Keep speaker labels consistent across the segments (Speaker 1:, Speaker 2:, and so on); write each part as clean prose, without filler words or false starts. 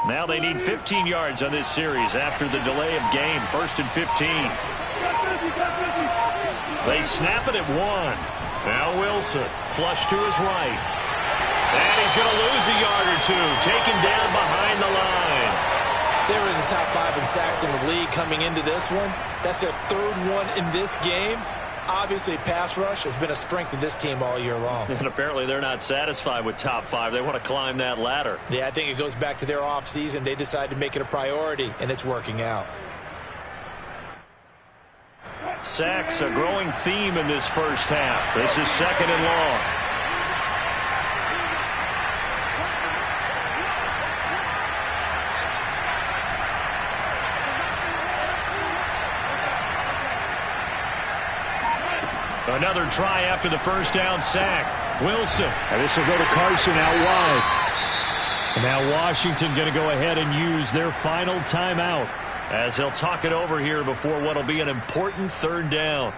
Speaker 1: Now they need 15 yards on this series after the delay of game. 1st and 15. They snap it at 1. Now Wilson, flush to his right. And he's going to lose a yard or two, taken down behind the line.
Speaker 2: They were in the top 5 in sacks in the league coming into this one. That's their 3rd one in this game. Obviously, pass rush has been a strength of this team all year long.
Speaker 1: And apparently they're not satisfied with top 5. They want to climb that ladder.
Speaker 2: Yeah, I think it goes back to their offseason. They decided to make it a priority, and it's working out.
Speaker 1: Sacks, a growing theme in this first half. This is 2nd and long. Another try after the first down sack. Wilson. And this will go to Carson out wide. And now Washington going to go ahead and use their final timeout as they'll talk it over here before what will be an important 3rd down.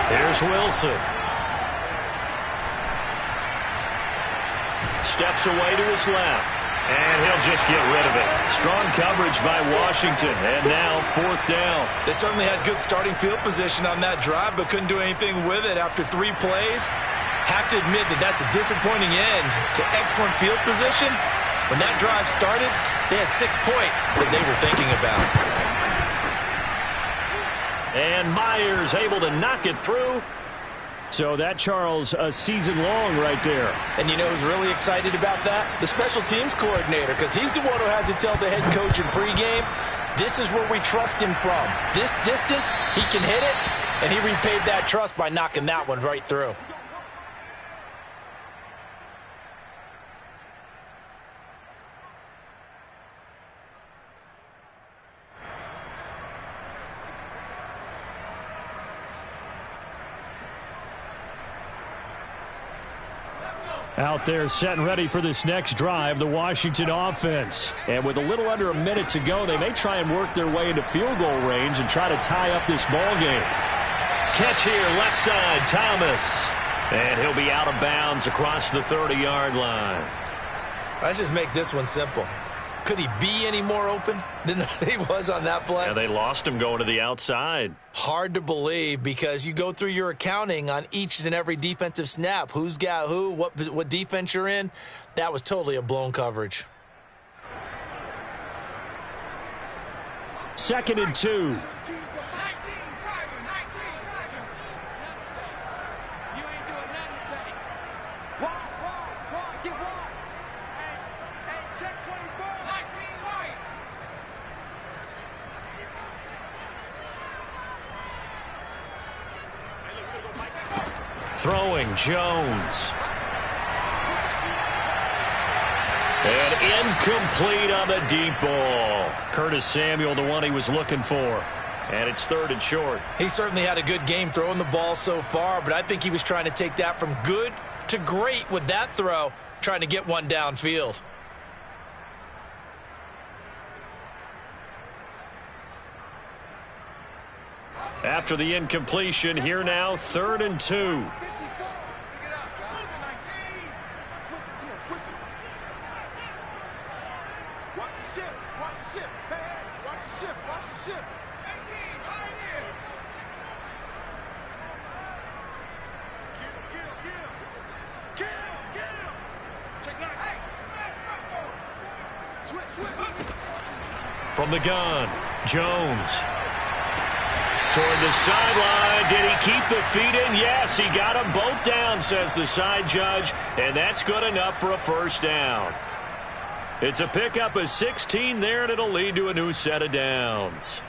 Speaker 1: Here's Wilson. Steps away to his left. And he'll just get rid of it. Strong coverage by Washington. And now 4th down.
Speaker 2: They certainly had good starting field position on that drive, but couldn't do anything with it after 3 plays. Have to admit that that's a disappointing end to excellent field position. When that drive started, they had 6 points that they were thinking about.
Speaker 1: And Myers able to knock it through. So that, Charles, a season long right there.
Speaker 2: And you know who's really excited about that? The special teams coordinator, because he's the one who has to tell the head coach in pregame, this is where we trust him from. This distance, he can hit it, and he repaid that trust by knocking that one right through.
Speaker 1: Out there set and ready for this next drive, the Washington offense. And with a little under a minute to go, they may try and work their way into field goal range and try to tie up this ball game. Catch here, left side, Thomas. And he'll be out of bounds across the 30-yard line.
Speaker 2: Let's just make this one simple. Could he be any more open than he was on that play?
Speaker 1: Yeah, they lost him going to the outside.
Speaker 2: Hard to believe because you go through your accounting on each and every defensive snap. Who's got who, what defense you're in. That was totally a blown coverage.
Speaker 1: 2nd and 2. Throwing, Jones. And incomplete on the deep ball. Curtis Samuel, the one he was looking for. And it's 3rd and short.
Speaker 2: He certainly had a good game throwing the ball so far, but I think he was trying to take that from good to great with that throw, trying to get one downfield.
Speaker 1: After the incompletion, here now, 3rd and 2. From the gun, Jones. Toward the sideline. Did he keep the feet in? Yes, he got them both down, says the side judge. And that's good enough for a 1st down. It's a pickup of 16 there, and it'll lead to a new set of downs.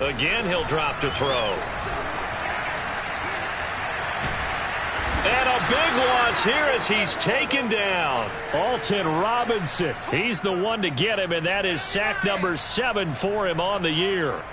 Speaker 1: Again, he'll drop to throw. And a big loss here as he's taken down. Alton Robinson, he's the one to get him, and that is sack number 7 for him on the year.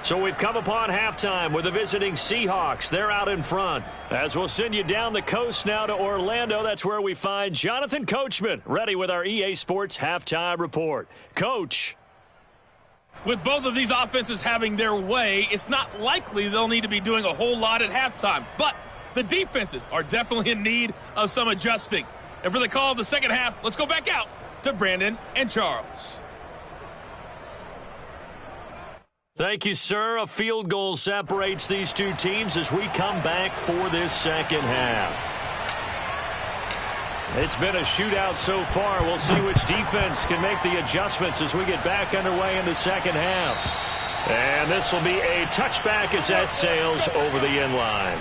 Speaker 1: So we've come upon halftime with the visiting Seahawks. They're out in front. As we'll send you down the coast now to Orlando, that's where we find Jonathan Coachman, ready with our EA Sports Halftime Report. Coach.
Speaker 3: With both of these offenses having their way, it's not likely they'll need to be doing a whole lot at halftime. But the defenses are definitely in need of some adjusting. And for the call of the second half, let's go back out to Brandon and Charles.
Speaker 1: Thank you, sir. A field goal separates these two teams as we come back for this second half. It's been a shootout so far. We'll see which defense can make the adjustments as we get back underway in the second half. And this will be a touchback as that sails over the end line.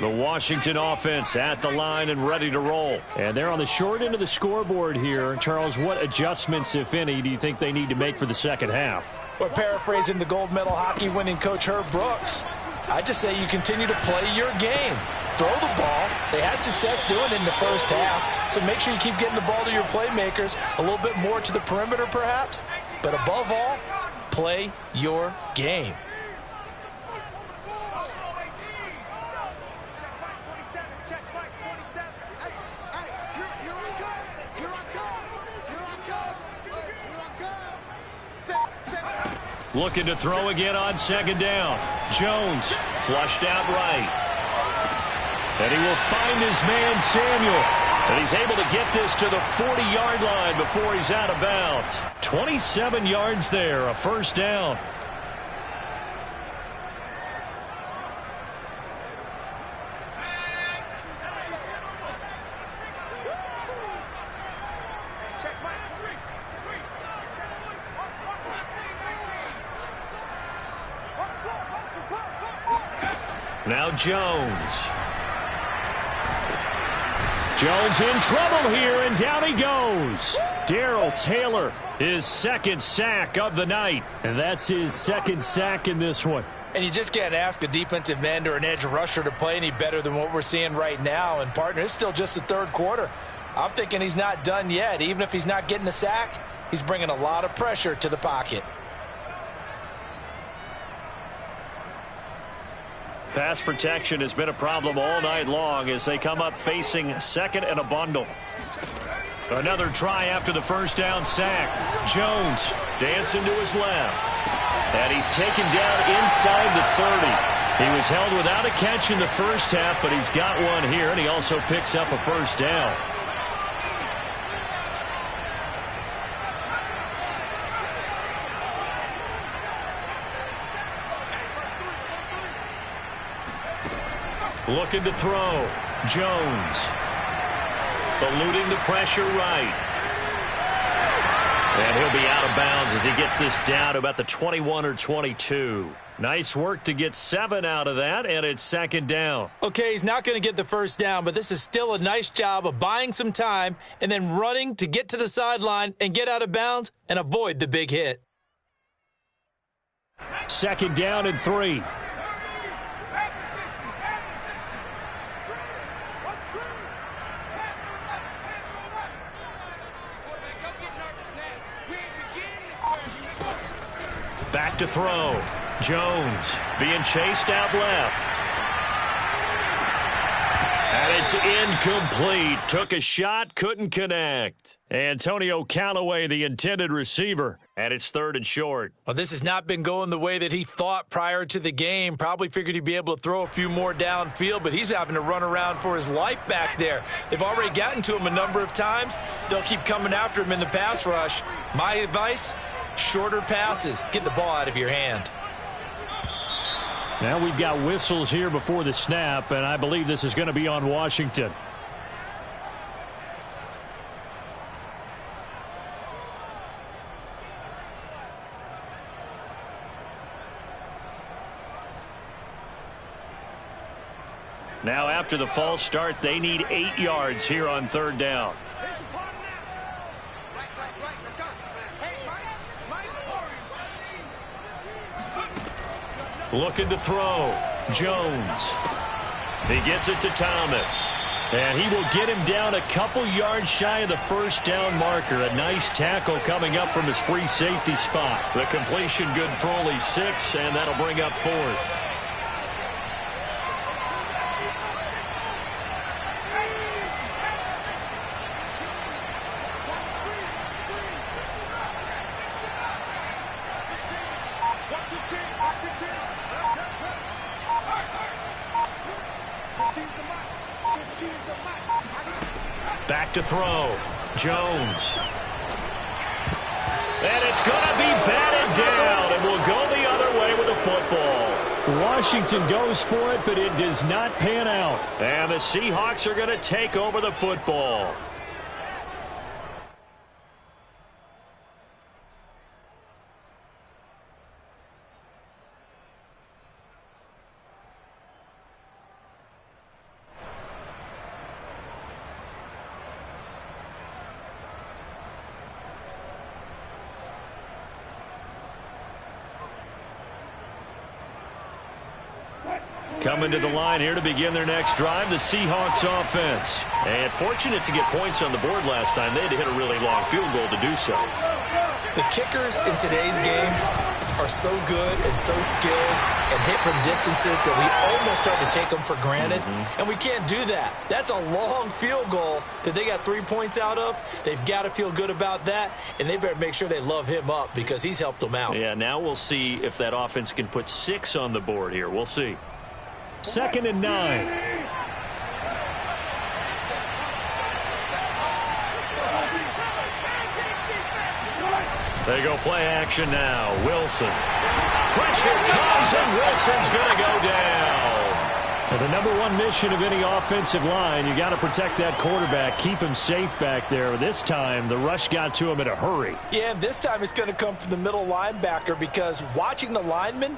Speaker 1: The Washington offense at the line and ready to roll. And they're on the short end of the scoreboard here. Charles, what adjustments, if any, do you think they need to make for the second half?
Speaker 2: Well, paraphrasing the gold medal hockey winning coach Herb Brooks, I just say you continue to play your game. Throw the ball. They had success doing it in the first half. So make sure you keep getting the ball to your playmakers, a little bit more to the perimeter perhaps. But above all, play your game.
Speaker 1: Looking to throw again on second down. Jones flushed out right. And he will find his man Samuel. And he's able to get this to the 40-yard line before he's out of bounds. 27 yards there, a first down. Now Jones. Jones in trouble here, and down he goes. Darrell Taylor, his second sack of the night. And that's his second sack in this one.
Speaker 2: And you just can't ask a defensive end or an edge rusher to play any better than what we're seeing right now. And, partner, it's still just the third quarter. I'm thinking he's not done yet. Even if he's not getting a sack, he's bringing a lot of pressure to the pocket.
Speaker 1: Pass protection has been a problem all night long as they come up facing second and a bundle. Another try after the first down sack. Jones dancing to his left. And he's taken down inside the 30. He was held without a catch in the first half, but he's got one here, and he also picks up a first down. Looking to throw. Jones. Eluding the pressure right. And he'll be out of bounds as he gets this down to about the 21 or 22. Nice work to get 7 out of that, and it's second down.
Speaker 4: Okay, he's not going to get the first down, but this is still a nice job of buying some time and then running to get to the sideline and get out of bounds and avoid the big hit.
Speaker 1: 2nd down and 3. Back to throw. Jones being chased out left. And it's incomplete. Took a shot, couldn't connect. Antonio Callaway, the intended receiver, and it's 3rd and short.
Speaker 4: Well, this has not been going the way that he thought prior to the game. Probably figured he'd be able to throw a few more downfield, but he's having to run around for his life back there. They've already gotten to him a number of times. They'll keep coming after him in the pass rush. My advice, shorter passes. Get the ball out of your hand.
Speaker 1: Now we've got whistles here before the snap, and I believe this is going to be on Washington. Now after the false start, they need 8 yards here on 3rd down. Looking to throw. Jones. He gets it to Thomas. And he will get him down a couple yards shy of the 1st down marker. A nice tackle coming up from his free safety spot. The completion good for only 6, and that'll bring up 4th. Back to throw. Jones. And it's going to be batted down, and will go the other way with the football. Washington goes for it, but it does not pan out. And the Seahawks are going to take over the football. Coming to the line here to begin their next drive, the Seahawks offense. And fortunate to get points on the board last time. They had to hit a really long field goal to do so.
Speaker 4: The kickers in today's game are so good and so skilled and hit from distances that we almost start to take them for granted. And we can't do that. That's a long field goal that they got 3 points out of. They've got to feel good about that, and they better make sure they love him up because he's helped them out.
Speaker 1: Yeah, now we'll see if that offense can put 6 on the board here. We'll see. 2nd and 9. They go play action now. Wilson. Pressure comes, and Wilson's going to go down. And the number one mission of any offensive line, you got to protect that quarterback, keep him safe back there. This time, the rush got to him in a hurry.
Speaker 4: Yeah, and this time it's going to come from the middle linebacker because watching the lineman,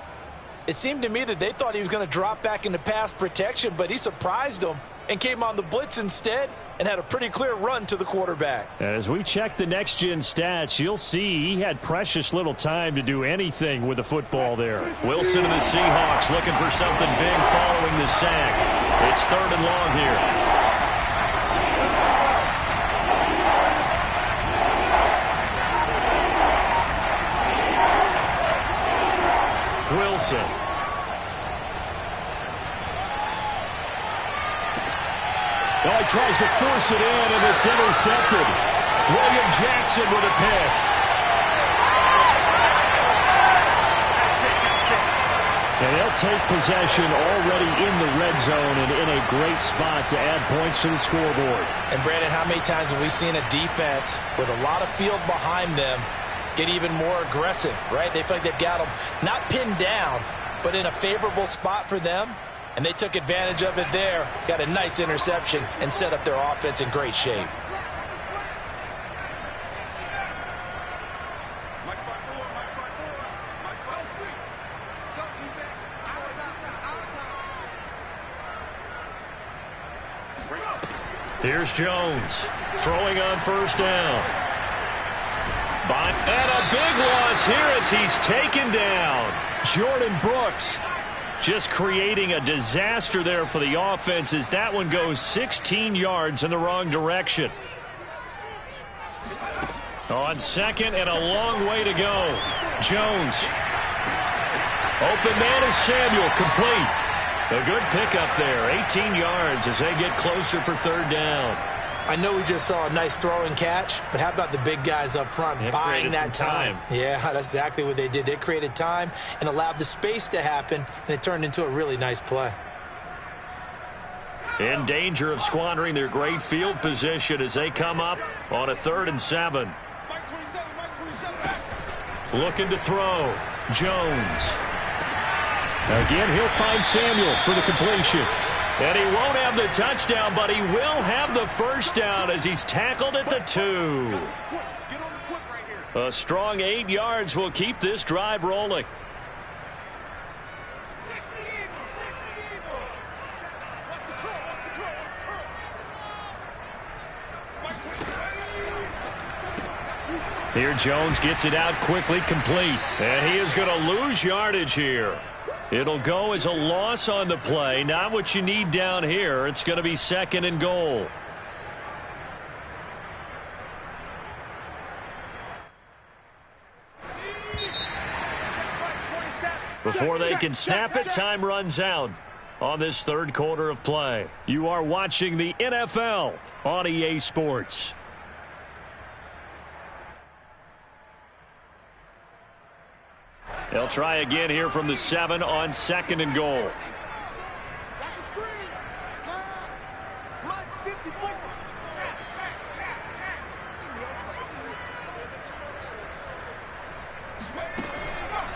Speaker 4: it seemed to me that they thought he was going to drop back into pass protection, but he surprised them and came on the blitz instead and had a pretty clear run to the quarterback.
Speaker 1: And as we check the next-gen stats, you'll see he had precious little time to do anything with the football there. Wilson and the Seahawks looking for something big following the sack. It's 3rd and long here. Wilson. Oh, he tries to force it in, and it's intercepted. William Jackson with a pick. And they'll take possession already in the red zone and in a great spot to add points to the scoreboard.
Speaker 4: And, Brandon, how many times have we seen a defense with a lot of field behind them get even more aggressive, right? They feel like they've got them not pinned down, but in a favorable spot for them. And they took advantage of it there, got a nice interception, and set up their offense in great shape. Here's Jones, throwing on 1st down.
Speaker 1: And a big loss here as he's taken down. Jordan Brooks just creating a disaster there for the offense as that one goes 16 yards in the wrong direction. On second and a long way to go. Jones. Open man is Samuel, complete. A good pickup there, 18 yards as they get closer for third down.
Speaker 4: I know we just saw a nice throw and catch, but how about the big guys up front buying that time? Yeah, that's exactly what they did. They created time and allowed the space to happen, and it turned into a really nice play.
Speaker 1: In danger of squandering their great field position as they come up on a 3rd and 7. Looking to throw. Jones. Again, he'll find Samuel for the completion. And he won't have the touchdown, but he will have the first down as he's tackled at the 2. A strong 8 yards will keep this drive rolling. Here Jones gets it out quickly, complete. And he is going to lose yardage here. It'll go as a loss on the play. Not what you need down here. It's going to be 2nd and goal. Before they can snap it, time runs out on this 3rd quarter of play. You are watching the NFL on EA Sports. They'll try again here from the 7 on 2nd and goal.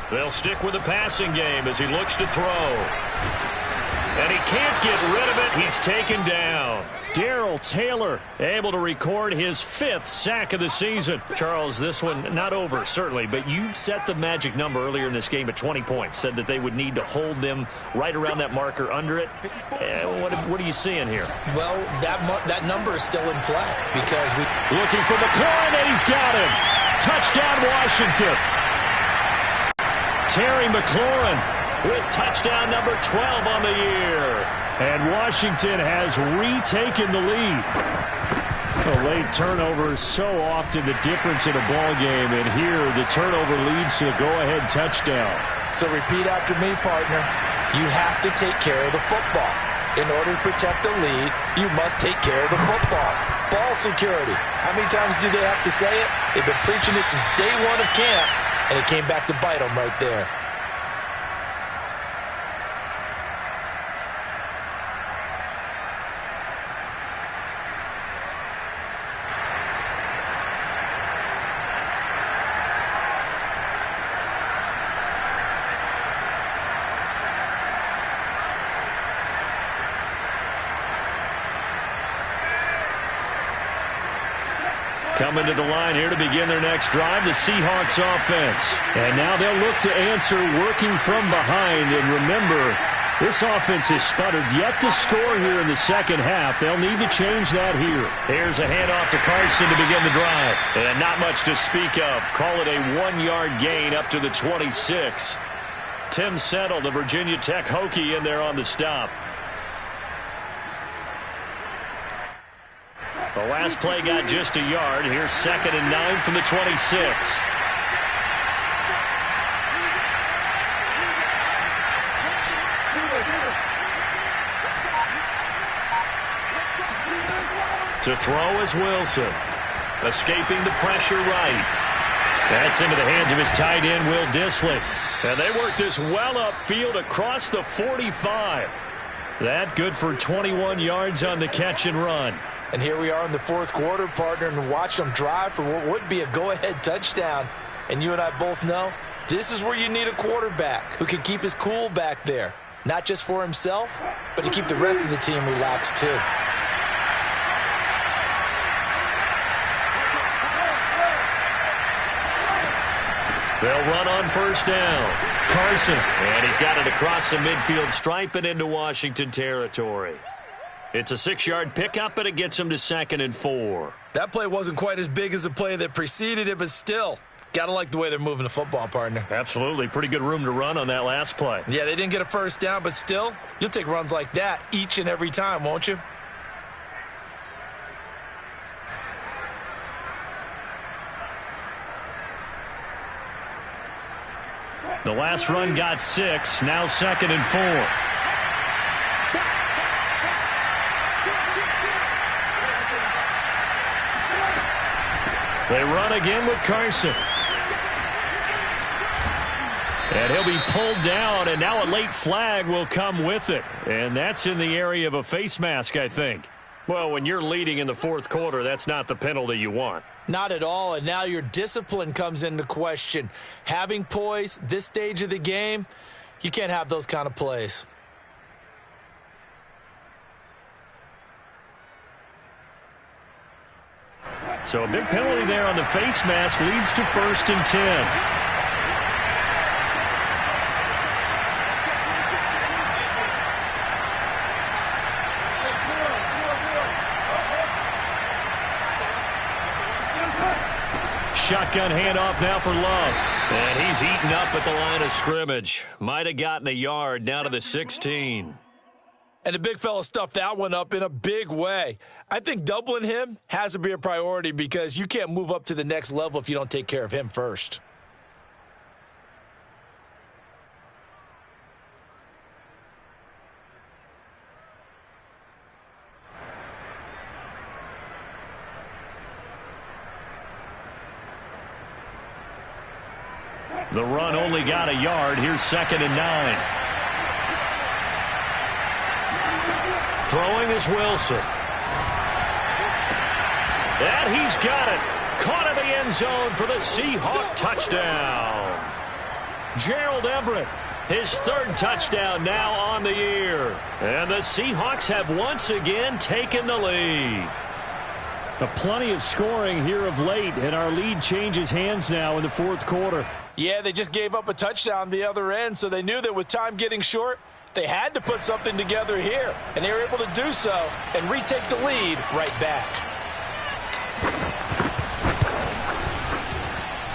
Speaker 1: They'll stick with the passing game as he looks to throw. And he can't get rid of it. He's taken down. Darrell Taylor able to record his 5th sack of the season. Charles, this one not over, certainly, but you set the magic number earlier in this game at 20 points. Said that they would need to hold them right around that marker under it. What are you seeing here?
Speaker 4: Well, that number is still in play because we...
Speaker 1: Looking for McLaurin, and he's got him. Touchdown, Washington. Terry McLaurin with touchdown number 12 on the year. And Washington has retaken the lead. A late turnover is so often the difference in a ball game, and here the turnover leads to the go-ahead touchdown.
Speaker 4: So repeat after me, partner. You have to take care of the football. In order to protect the lead, you must take care of the football. Ball security. How many times do they have to say it? They've been preaching it since day one of camp, and it came back to bite them right there.
Speaker 1: Coming to the line here to begin their next drive, the Seahawks offense. And now they'll look to answer working from behind. And remember, this offense has sputtered yet to score here in the second half. They'll need to change that here. Here's a handoff to Carson to begin the drive. And not much to speak of. Call it a 1-yard gain up to the 26. Tim Settle, the Virginia Tech Hokie, in there on the stop. The last play got just a yard. Here's 2nd and 9 from the 26. To throw is Wilson. Escaping the pressure right. That's into the hands of his tight end, Will Dissly. And they work this well upfield across the 45. That good for 21 yards on the catch and run.
Speaker 4: And here we are in the 4th quarter, partner, and watch them drive for what would be a go-ahead touchdown. And you and I both know this is where you need a quarterback who can keep his cool back there. Not just for himself, but to keep the rest of the team relaxed too.
Speaker 1: They'll run on first down. Carson, and he's got it across the midfield stripe and into Washington territory. It's a 6-yard pickup, and it gets him to 2nd and 4.
Speaker 2: That play wasn't quite as big as the play that preceded it, but still, Gotta like the way they're moving the football, partner.
Speaker 1: Absolutely. Pretty good room to run on that last play.
Speaker 2: Yeah, they didn't get a first down, but still, you'll take runs like that each and every time, won't you?
Speaker 1: The last run got 6. Now 2nd and 4. They run again with Carson. And he'll be pulled down, and now a late flag will come with it. And that's in the area of a face mask, I think. Well, when you're leading in the 4th quarter, that's not the penalty you want.
Speaker 2: Not at all, and now your discipline comes into question. Having poise this stage of the game, you can't have those kind of plays.
Speaker 1: So a big penalty there on the face mask leads to 1st and 10. Shotgun handoff now for Love. And he's eaten up at the line of scrimmage. Might have gotten a yard down to the 16.
Speaker 2: And the big fella stuffed that one up in a big way. I think doubling him has to be a priority because you can't move up to the next level if you don't take care of him first.
Speaker 1: The run only got a yard. Here's 2nd and 9. Throwing is Wilson. And he's got it. Caught in the end zone for the Seahawk touchdown. Gerald Everett, his 3rd touchdown now on the year. And the Seahawks have once again taken the lead. Plenty of scoring here of late, and our lead changes hands now in the 4th quarter.
Speaker 2: Yeah, they just gave up a touchdown the other end, so they knew that with time getting short, they had to put something together here, and they were able to do so and retake the lead right back.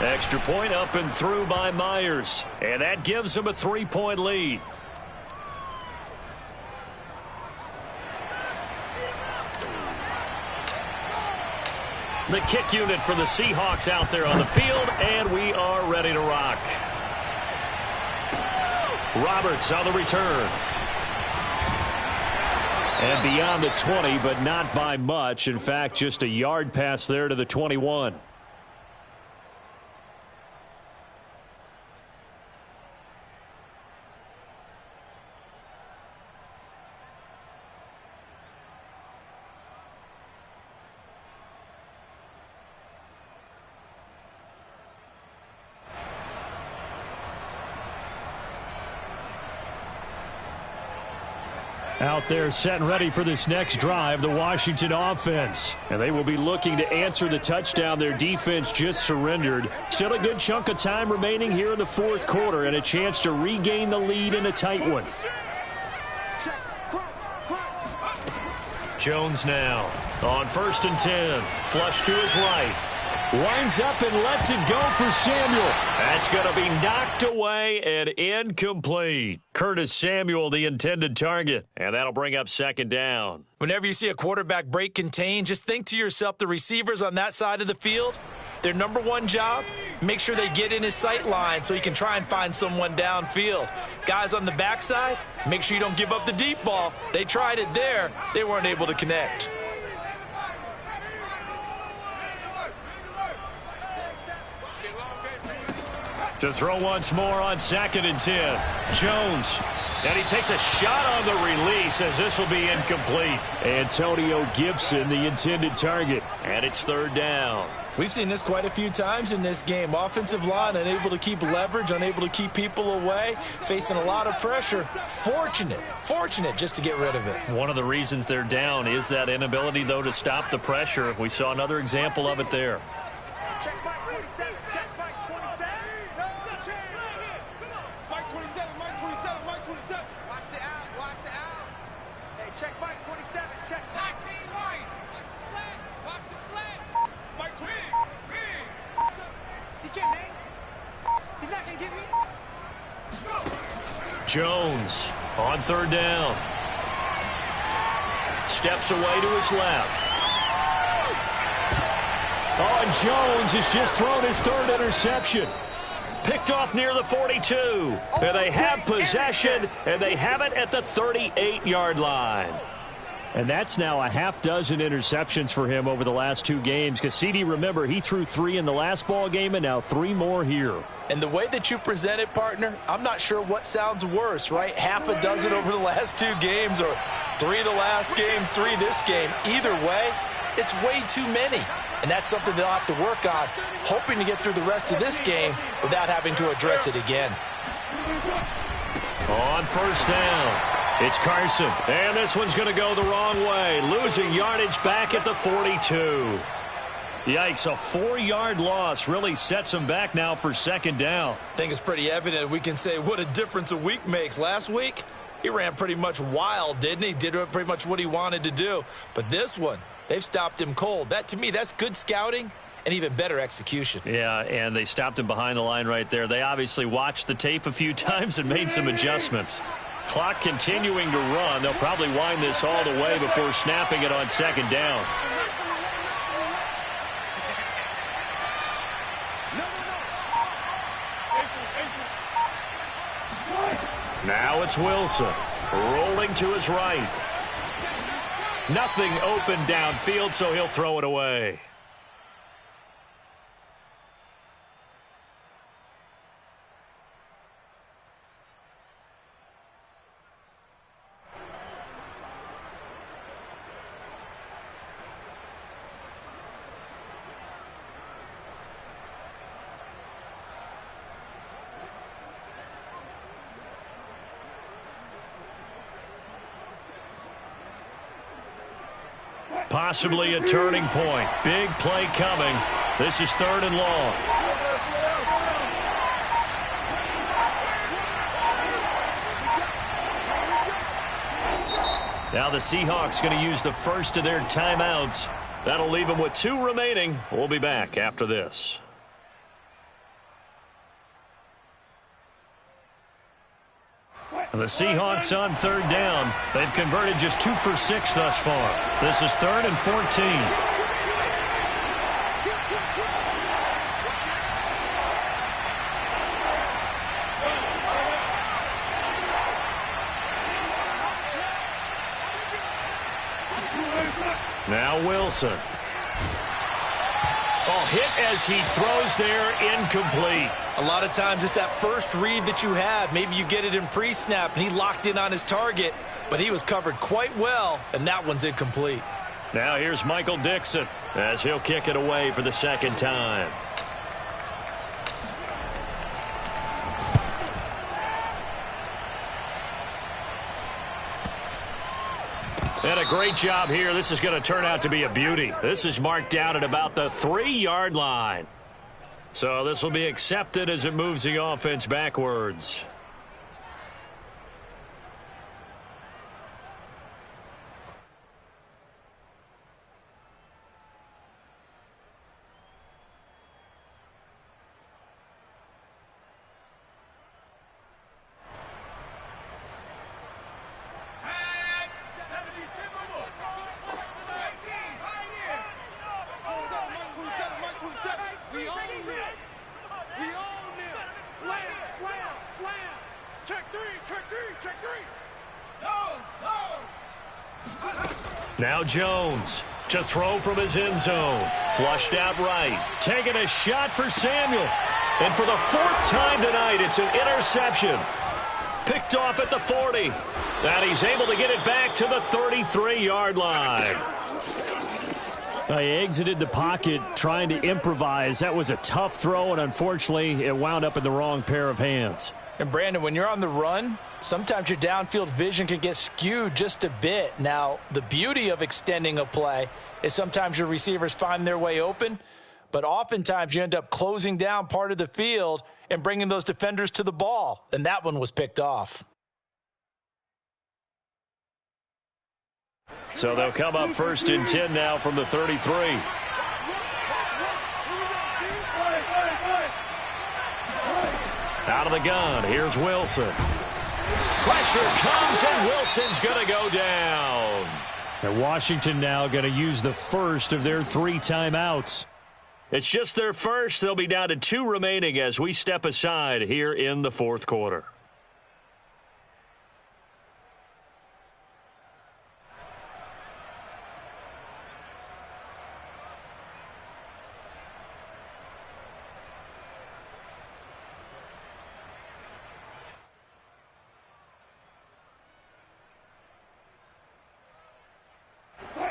Speaker 1: Extra point up and through by Myers, and that gives them a 3-point lead. The kick unit for the Seahawks out there on the field, and we are ready to rock. Roberts on the return. And beyond the 20, but not by much. In fact, just a yard pass there to the 21. Out there set and ready for this next drive, the Washington offense. And they will be looking to answer the touchdown their defense just surrendered. Still a good chunk of time remaining here in the 4th quarter and a chance to regain the lead in a tight one. Jones now on 1st and 10. Flush to his right. Winds up and lets it go for Samuel. That's going to be knocked away and incomplete. Curtis Samuel, the intended target. And that'll bring up 2nd down.
Speaker 2: Whenever you see a quarterback break contained, just think to yourself, the receivers on that side of the field, their number one job, make sure they get in his sight line so he can try and find someone downfield. Guys on the backside, make sure you don't give up the deep ball. They tried it there. They weren't able to connect.
Speaker 1: To throw once more on 2nd and 10. Jones. And he takes a shot on the release as this will be incomplete. Antonio Gibson, the intended target. And it's 3rd down.
Speaker 2: We've seen this quite a few times in this game. Offensive line unable to keep leverage, unable to keep people away, facing a lot of pressure. Fortunate just to get rid of it.
Speaker 1: One of the reasons they're down is that inability, though, to stop the pressure. We saw another example of it there.
Speaker 5: Check back 27, check back 27. Mike 27, Mike 27, Mike 27. Watch the out. Hey, check back 27, check back. Right. Watch the slant. Mike 26. He can't hang.
Speaker 1: Jones on third down. Steps away to his left. Oh, and Jones has just thrown his third interception. Picked off near the 42. And they have possession, and they have it at the 38-yard line. And that's now a half dozen interceptions for him over the last 2 games. Because, CD, remember, he threw 3 in the last ball game and now 3 more here.
Speaker 4: And the way that you present it, partner, I'm not sure what sounds worse, right? Half a dozen over the last 2 games or 3 the last game, 3 this game. Either way, it's way too many. And that's something they'll have to work on, hoping to get through the rest of this game without having to address it again.
Speaker 1: On first down, it's Carson. And this one's going to go the wrong way, losing yardage back at the 42. Yikes, a 4-yard loss really sets him back now for second down.
Speaker 2: I think it's pretty evident. We can say what a difference a week makes. Last week, he ran pretty much wild, didn't he? Did pretty much what he wanted to do. But this one, they've stopped him cold. That, to me, that's good scouting and even better execution.
Speaker 1: Yeah, and they stopped him behind the line right there. They obviously watched the tape a few times and made some adjustments. Clock continuing to run. They'll probably wind this all the way before snapping it on second down. Now it's Wilson, rolling to his right. Nothing open downfield, so he'll throw it away. Possibly a turning point. Big play coming. This is 3rd and long. Now the Seahawks going to use the first of their timeouts. That'll leave them with 2 remaining. We'll be back after this. The Seahawks on 3rd down. They've converted just 2 for 6 thus far. This is 3rd and 14. Now Wilson. Oh, hit as he throws there, incomplete.
Speaker 2: A lot of times it's that first read that you have. Maybe you get it in pre-snap, and he locked in on his target, but he was covered quite well, and that one's incomplete.
Speaker 1: Now here's Michael Dixon as he'll kick it away for the second time. And a great job here. This is going to turn out to be a beauty. This is marked down at about the 3-yard line. So this will be accepted as it moves the offense backwards. Now Jones to throw from his end zone. Flushed out right. Taking a shot for Samuel. And for the 4th time tonight, it's an interception. Picked off at the 40. And he's able to get it back to the 33-yard line. He exited the pocket trying to improvise. That was a tough throw, and unfortunately, it wound up in the wrong pair of hands.
Speaker 4: And, Brandon, when you're on the run, sometimes your downfield vision can get skewed just a bit. Now, the beauty of extending a play is sometimes your receivers find their way open, but oftentimes you end up closing down part of the field and bringing those defenders to the ball, and that one was picked off.
Speaker 1: So they'll come up 1st and 10 now from the 33. Out of the gun, here's Wilson. Pressure comes, and Wilson's going to go down. And Washington now going to use the first of their 3 timeouts. It's just their first. They'll be down to 2 remaining as we step aside here in the fourth quarter.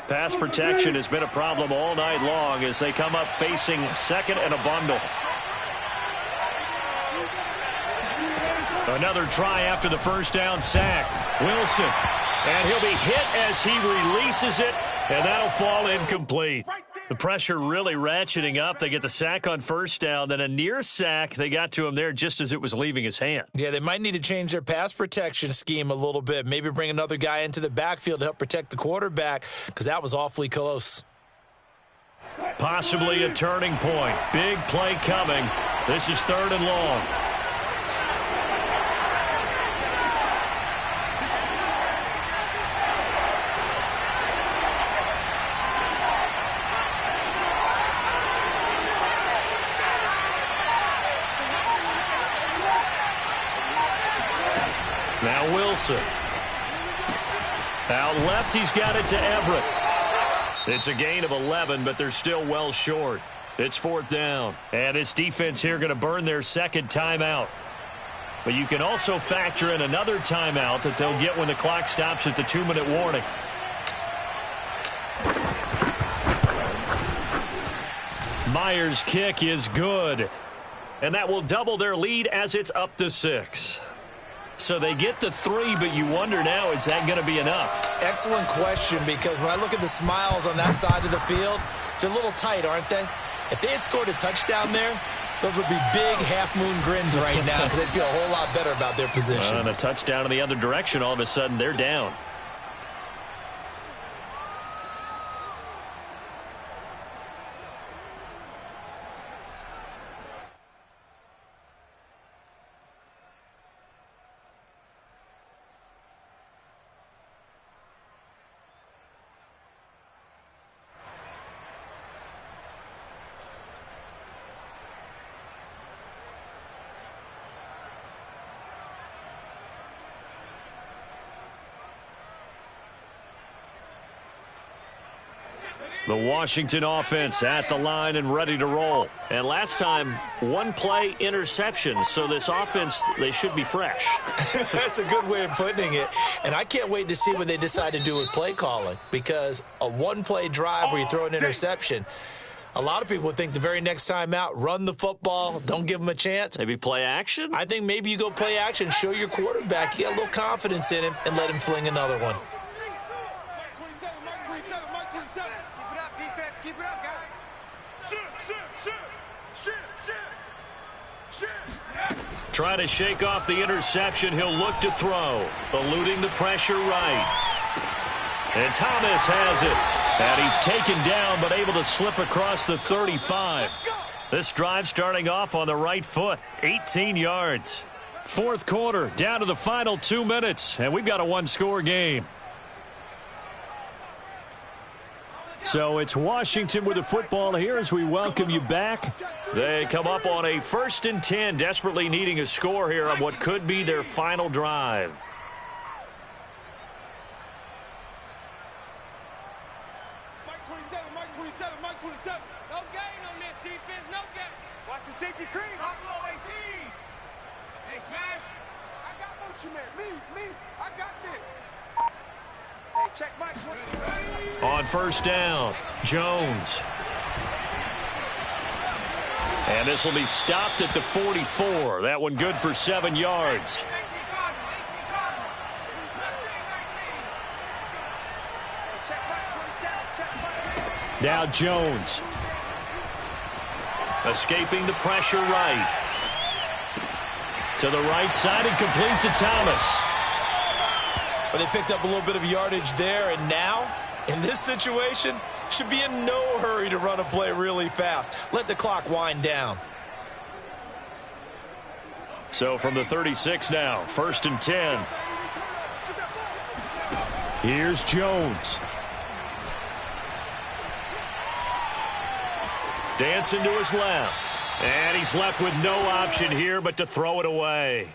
Speaker 1: Pass protection has been a problem all night long as they come up facing second and a bundle. Another try after the first down sack. Wilson. And he'll be hit as he releases it, and that'll fall incomplete. The pressure really ratcheting up. They get the sack on first down, then a near sack. They got to him there just as it was leaving his hand.
Speaker 4: Yeah, they might need to change their pass protection scheme a little bit. Maybe bring another guy into the backfield to help protect the quarterback because that was awfully close.
Speaker 1: Possibly a turning point. Big play coming. This is 3rd and long. Now Wilson. Out left, he's got it to Everett. It's a gain of 11, but they're still well short. It's 4th down. And this defense here going to burn their second timeout. But you can also factor in another timeout that they'll get when the clock stops at the 2-minute warning. Myers' kick is good. And that will double their lead as it's up to 6. So they get the 3, but you wonder now, is that going to be enough?
Speaker 4: Excellent question, because when I look at the smiles on that side of the field, they're a little tight, aren't they? If they had scored a touchdown there, those would be big half-moon grins right now because they'd feel a whole lot better about their position.
Speaker 1: And a touchdown in the other direction, all of a sudden they're down. The Washington offense at the line and ready to roll. And last time, 1-play interception. So this offense, they should be fresh.
Speaker 4: That's a good way of putting it. And I can't wait to see what they decide to do with play calling. Because a 1-play drive where you throw an interception, a lot of people would think the very next time out, run the football, don't give them a chance.
Speaker 1: Maybe play action?
Speaker 4: I think maybe you go play action, show your quarterback, you got a little confidence in him, and let him fling another one.
Speaker 1: Trying to shake off the interception. He'll look to throw. Eluding the pressure right. And Thomas has it. And he's taken down but able to slip across the 35. This drive starting off on the right foot. 18 yards. Fourth quarter, down to the final 2 minutes. And we've got a 1-score game. So it's Washington with the football here as we welcome you back. They come up on a 1st and 10, desperately needing a score here on what could be their final drive.
Speaker 5: Mike 27, Mike 27, Mike 27. No gain on this defense, no gain. Watch the safety cream. Buffalo 18. Hey, smash. I got motion, man. Me. I got this. Hey, check Mike 20.
Speaker 1: On first down, Jones. And this will be stopped at the 44. That one good for 7 yards. Now Jones. Escaping the pressure right. To the right side and complete to Thomas.
Speaker 4: But they picked up a little bit of yardage there, and now, in this situation, should be in no hurry to run a play really fast. Let the clock wind down.
Speaker 1: So from the 36 now, 1st and 10. Here's Jones. Dancing to his left. And he's left with no option here but to throw it away.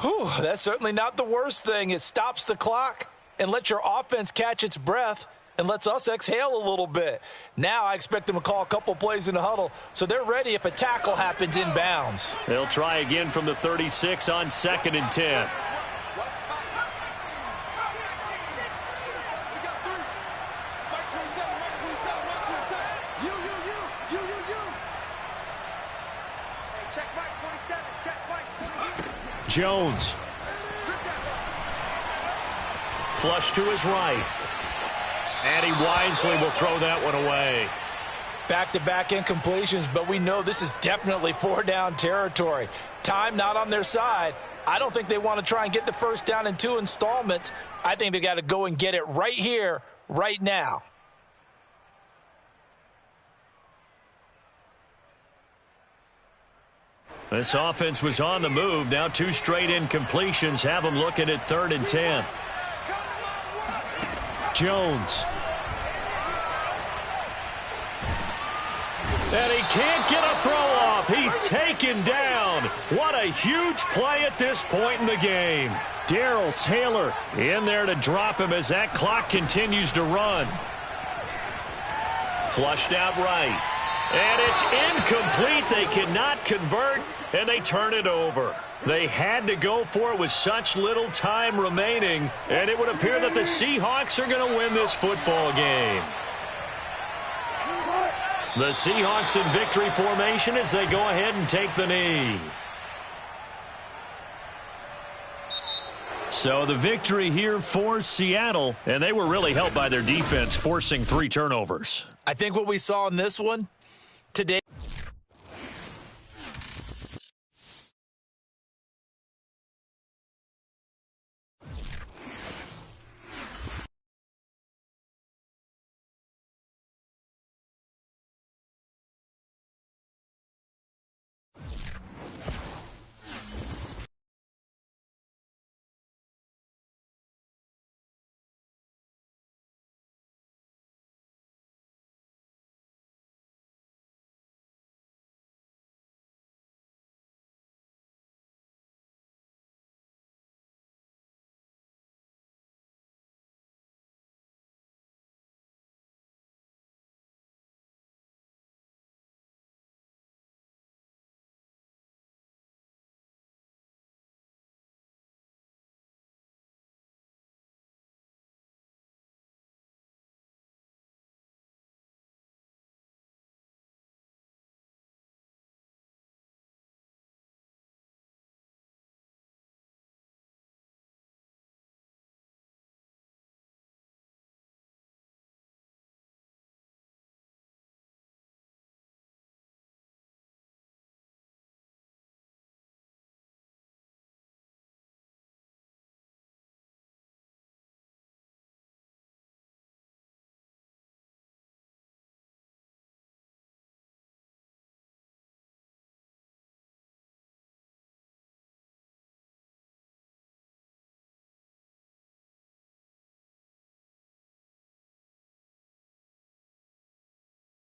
Speaker 4: Whew, that's certainly not the worst thing. It stops the clock and lets your offense catch its breath and lets us exhale a little bit. Now I expect them to call a couple plays in the huddle so they're ready if a tackle happens inbounds.
Speaker 1: They'll try again from the 36 on 2nd and 10. Jones. Flush to his right. And he wisely will throw that one away.
Speaker 4: Back-to-back incompletions, but we know this is definitely 4-down territory. Time not on their side. I don't think they want to try and get the first down in 2 installments. I think they got to go and get it right here, right now.
Speaker 1: This offense was on the move. Now 2 straight incompletions have them looking at 3rd and 10. Jones. And he can't get a throw off. He's taken down. What a huge play at this point in the game. Darrell Taylor in there to drop him as that clock continues to run. Flushed out right. And it's incomplete. They cannot convert, and they turn it over. They had to go for it with such little time remaining, and it would appear that the Seahawks are going to win this football game. The Seahawks in victory formation as they go ahead and take the knee. So the victory here for Seattle, and they were really helped by their defense forcing 3 turnovers.
Speaker 4: I think what we saw in this one today